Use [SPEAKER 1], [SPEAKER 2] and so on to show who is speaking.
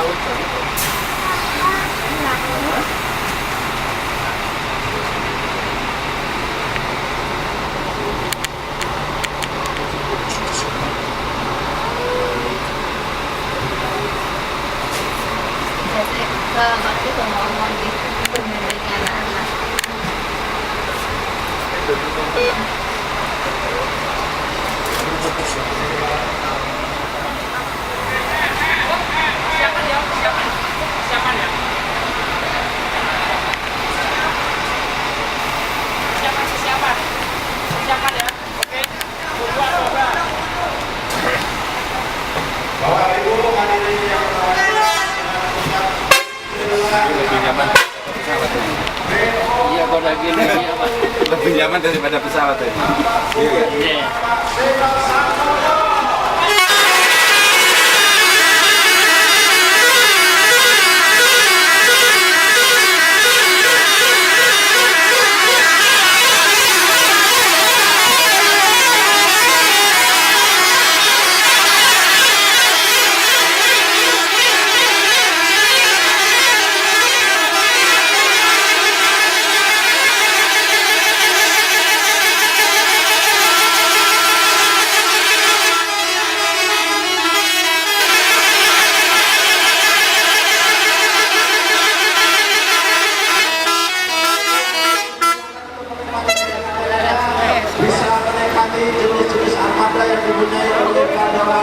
[SPEAKER 1] laut.
[SPEAKER 2] Selamat itu ngomong gitu dengan anak-anak.
[SPEAKER 1] Siapa ya? Siapa? Siapa ya? Siapa sih siapa? Siapa ya? Oke. Dua.
[SPEAKER 3] Bapak Ibu hadirin yang
[SPEAKER 4] Lebih nyaman pesawat ini.
[SPEAKER 1] Iya, kalau lagi ini apa?
[SPEAKER 4] Lebih nyaman daripada pesawat ini. Iya kan?
[SPEAKER 1] Iya.
[SPEAKER 3] bisa menikmati jenis-jenis armada yang dipunyai oleh